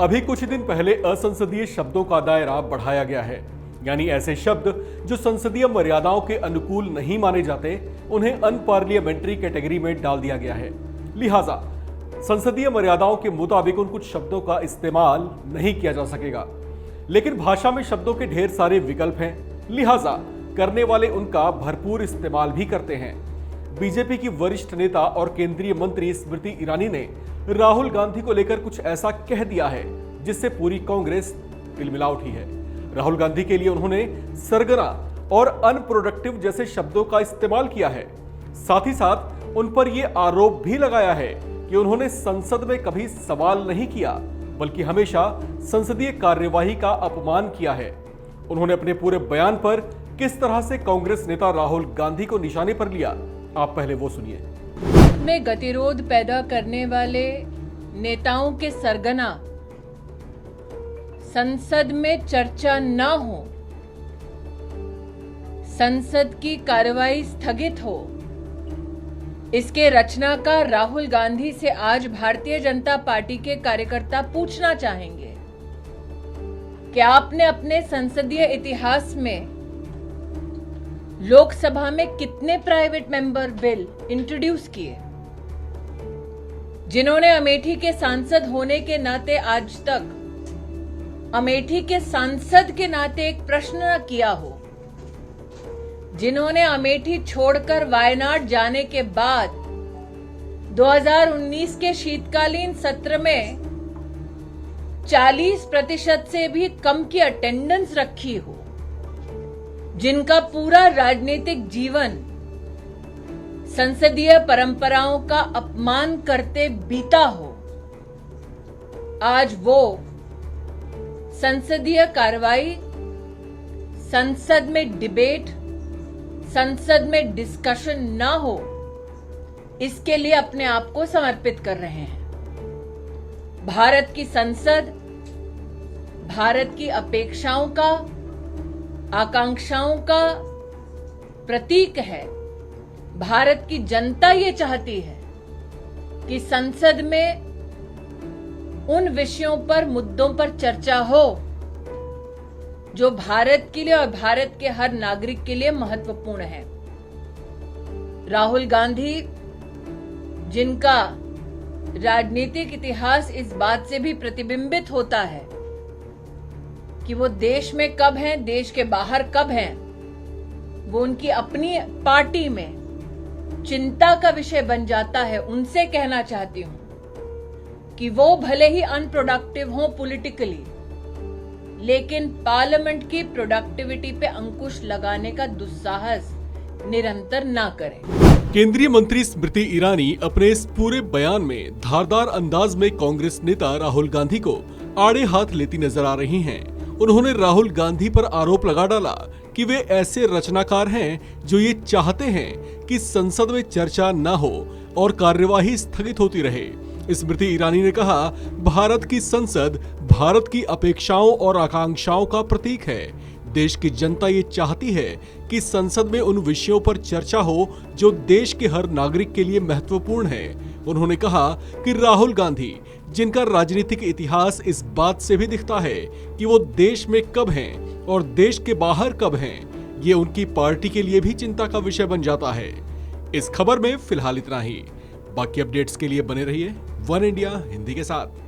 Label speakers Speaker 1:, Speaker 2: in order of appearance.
Speaker 1: अभी कुछ दिन पहले असंसदीय शब्दों का दायरा बढ़ाया गया है, यानी ऐसे शब्द जो संसदीय मर्यादाओं के अनुकूल नहीं माने जाते उन्हें अनपार्लियामेंट्री कैटेगरी में डाल दिया गया है। लिहाजा संसदीय मर्यादाओं के मुताबिक उन कुछ शब्दों का इस्तेमाल नहीं किया जा सकेगा। लेकिन भाषा में शब्दों के ढेर सारे विकल्प हैं, लिहाजा करने वाले उनका भरपूर इस्तेमाल भी करते हैं। बीजेपी की वरिष्ठ नेता और केंद्रीय मंत्री स्मृति ईरानी ने राहुल गांधी को लेकर कुछ ऐसा कह दिया है जिससे पूरी कांग्रेस तिलमिला उठी है। राहुल गांधी के लिए उन्होंने सरगना और अनप्रोडक्टिव जैसे शब्दों का इस्तेमाल किया है। साथ ही साथ उन पर यह आरोप भी लगाया है कि उन्होंने संसद में कभी सवाल नहीं किया, बल्कि हमेशा संसदीय कार्यवाही का अपमान किया है। उन्होंने अपने पूरे बयान पर किस तरह से कांग्रेस नेता राहुल गांधी को निशाने पर लिया, आप पहले वो सुनिए।
Speaker 2: में गतिरोध पैदा करने वाले नेताओं के सरगना संसद में चर्चा न हो, संसद की कार्रवाई स्थगित हो, इसके रचनाकार राहुल गांधी से आज भारतीय जनता पार्टी के कार्यकर्ता पूछना चाहेंगे कि आपने अपने संसदीय इतिहास में लोकसभा में कितने प्राइवेट मेंबर बिल इंट्रोड्यूस किए, जिन्होंने अमेठी के सांसद होने के नाते आज तक अमेठी के सांसद के नाते एक प्रश्न न किया हो, जिन्होंने अमेठी छोड़कर वायनाड जाने के बाद 2019 के शीतकालीन सत्र में 40% से भी कम की अटेंडेंस रखी हो, जिनका पूरा राजनीतिक जीवन संसदीय परंपराओं का अपमान करते बीता हो, आज वो संसदीय कार्रवाई, संसद में डिबेट, संसद में डिस्कशन ना हो, इसके लिए अपने आप को समर्पित कर रहे हैं। भारत की संसद भारत की अपेक्षाओं का, आकांक्षाओं का प्रतीक है। भारत की जनता ये चाहती है कि संसद में उन विषयों पर, मुद्दों पर चर्चा हो जो भारत के लिए और भारत के हर नागरिक के लिए महत्वपूर्ण है। राहुल गांधी, जिनका राजनीतिक इतिहास इस बात से भी प्रतिबिंबित होता है कि वो देश में कब हैं, देश के बाहर कब हैं, वो उनकी अपनी पार्टी में चिंता का विषय बन जाता है, उनसे कहना चाहती हूं कि वो भले ही अनप्रोडक्टिव हो पॉलिटिकली, लेकिन पार्लियामेंट की प्रोडक्टिविटी पे अंकुश लगाने का दुस्साहस निरंतर ना करें।
Speaker 1: केंद्रीय मंत्री स्मृति ईरानी अपने इस पूरे बयान में धारदार अंदाज में कांग्रेस नेता राहुल गांधी को आड़े हाथ लेती नजर आ रही हैं। उन्होंने राहुल गांधी पर आरोप लगा डाला कि वे ऐसे रचनाकार हैं जो ये चाहते हैं कि संसद में चर्चा न हो और कार्यवाही स्थगित होती रहे। स्मृति ईरानी ने कहा, भारत की संसद भारत की अपेक्षाओं और आकांक्षाओं का प्रतीक है। देश की जनता ये चाहती है कि संसद में उन विषयों पर चर्चा हो जो देश के हर नागरिक के लिए महत्वपूर्ण है। उन्होंने कहा कि राहुल गांधी, जिनका राजनीतिक इतिहास इस बात से भी दिखता है कि वो देश में कब हैं और देश के बाहर कब हैं, ये उनकी पार्टी के लिए भी चिंता का विषय बन जाता है। इस खबर में फिलहाल इतना ही। बाकी अपडेट्स के लिए बने रहिए वन इंडिया हिंदी के साथ।